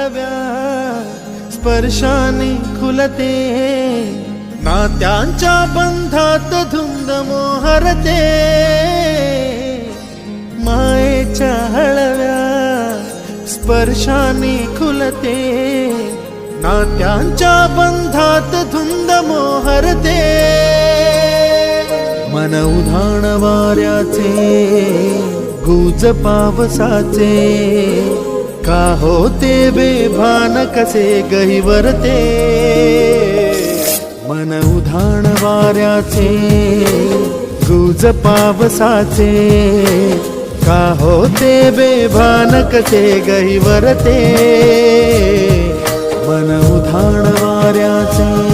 हळव्या स्पर्शाने खुलते, नात्यांच्या बंधात धुंद मोहरते, मायेच्या हळव्या स्पर्शाने खुलते, नात्यांच्या बंधात धुंद मोहरते, मन उधाण वाऱ्याचे गुज पावसाचे, का होते बेभान कसे गहिवरते, मन उधाण वाऱ्याचे गुज पावसाचे, का होते बेभान कसे गहिवरते, मन उधाण वाऱ्याचे